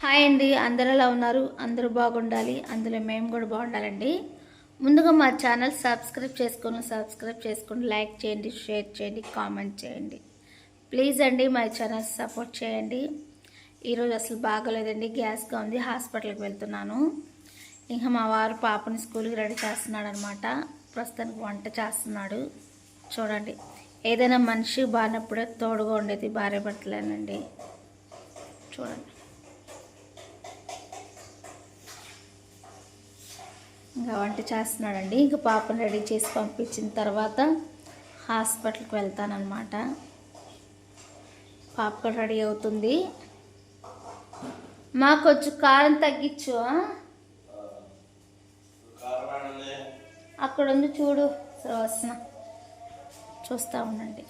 Hi అండి, అందరూ ఎలా ఉన్నారు? అందరూ బాగుండాలి, అందులో మేము కూడా బాగుండాలండి. ముందుగా మా ఛానల్ సబ్స్క్రైబ్ చేసుకొని లైక్ చేయండి, షేర్ చేయండి, కామెంట్ చేయండి. ప్లీజ్ అండి మా ఛానల్ సపోర్ట్ చేయండి. ఈరోజు అసలు బాగోలేదండి, గ్యాస్గా ఉంది, హాస్పిటల్కి వెళ్తున్నాను. ఇంకా మా వారు పాపని స్కూల్కి రెడీ చేస్తున్నాడు అనమాట. ప్రస్తుతానికి వంట చేస్తున్నాడు. చూడండి, ఏదైనా మనిషి బాగానప్పుడే తోడుగా ఉండేది భార్య భర్తలేనండి. చూడండి, ఇంకా వంట చేస్తున్నాడండి. ఇంకా పాపను రెడీ చేసి పంపించిన తర్వాత హాస్పిటల్కి వెళ్తానన్నమాట. పాప కూడా రెడీ అవుతుంది. మాకు కొంచెం కారం తగ్గించు. అక్కడ ఉంది చూడు, వస్తున్నా, చూస్తూ ఉండండి.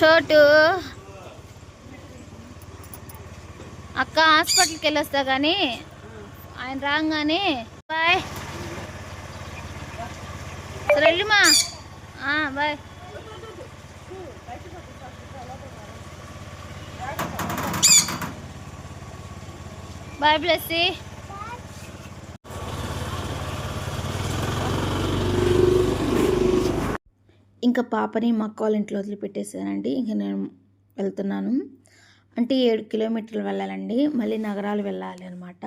చోటు అక్క హాస్పిటల్కి వెళ్ళొస్తా కానీ ఆయన రాగానే బాయ్ వెళ్ళిమా. బాయ్. బాయ్ బ్లెస్సీ. ఇంకా పాపని మా అక్క వాళ్ళ ఇంట్లో వదిలిపెట్టేసానండి. ఇంకా నేను వెళ్తున్నాను. అంటే 7 కిలోమీటర్లు వెళ్ళాలండి, మళ్ళీ నగరాలు వెళ్ళాలి అనమాట.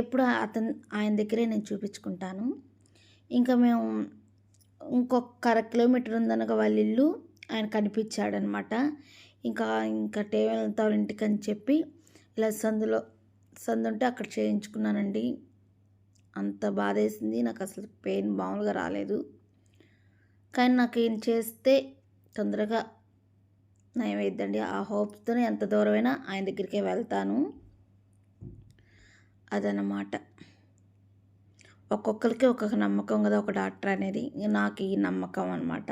ఎప్పుడు ఆయన దగ్గరే నేను చూపించుకుంటాను. ఇంకా మేము ఇంకొక 1/2 కిలోమీటర్ ఉందనగా వాళ్ళ ఇల్లు ఆయన కనిపించాడనమాట. ఇంకా వెళ్తా వాళ్ళ ఇంటికి అని చెప్పి ఇలా సందు ఉంటే అక్కడ చేయించుకున్నానండి. అంత బాధేసింది నాకు, అసలు పెయిన్ మామూలుగా రాలేదు. కానీ నాకు ఏం చేస్తే తొందరగా నయమైద్దండి, ఆ హోప్స్తోనే ఎంత దూరమైనా ఆయన దగ్గరికే వెళ్తాను. అదనమాట. ఒక్కొక్కరికి ఒక్కొక్క నమ్మకం కదా ఒక డాక్టర్ అనేది. నాకు ఈ నమ్మకం అనమాట.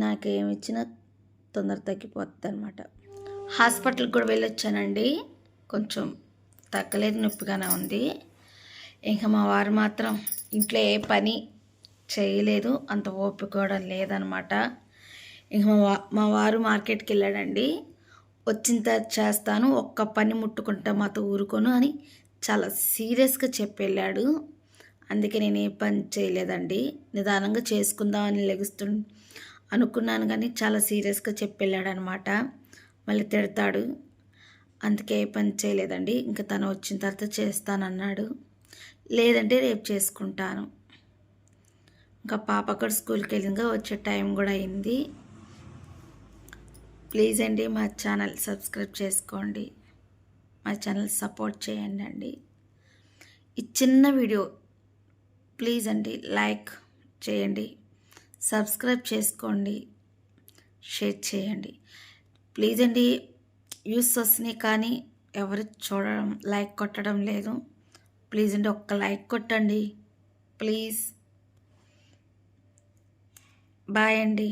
నాకేమిచ్చినా తొందర తగ్గిపోతుంది అనమాట. హాస్పిటల్కి కూడా వెళ్ళొచ్చానండి. కొంచెం తగ్గలేదు, నొప్పిగానే ఉంది. ఇంకా మా వారు మాత్రం ఇంట్లో ఏ పని చేయలేదు, అంత ఓపిక కూడా లేదనమాట. ఇంకా మా వారు మార్కెట్కి వెళ్ళాడండి. వచ్చిన తర్వాత చేస్తాను, ఒక్క పని ముట్టుకుంటా మాతో ఊరుకోను అని చాలా సీరియస్గా చెప్పి వెళ్ళాడు. అందుకే నేను ఏ పని చేయలేదండి, నిదానంగా చేసుకుందామని అనుకున్నాను. కానీ చాలా సీరియస్గా చెప్పి వెళ్ళాడు అనమాట. మళ్ళీ తిడతాడు, అందుకే ఏ పని చేయలేదండి. ఇంకా తను వచ్చిన తర్వాత చేస్తానన్నాడు, లేదంటే రేపు చేసుకుంటాను. ఇంకా పాప కూడా స్కూల్కి వెళ్ళిందిగా, వచ్చే టైం కూడా అయింది. ప్లీజ్ అండి మా ఛానల్ సబ్స్క్రైబ్ చేసుకోండి, మా ఛానల్ సపోర్ట్ చేయండి అండి. ఈ చిన్న వీడియో ప్లీజ్ అండి లైక్ చేయండి, సబ్స్క్రైబ్ చేసుకోండి, షేర్ చేయండి. ప్లీజ్ అండి, వ్యూస్ వస్తున్నాయి కానీ ఎవరు చూడడం, లైక్ కొట్టడం లేదు. ప్లీజ్ అండి, ఒక్క లైక్ కొట్టండి ప్లీజ్. బాయ్ అండి.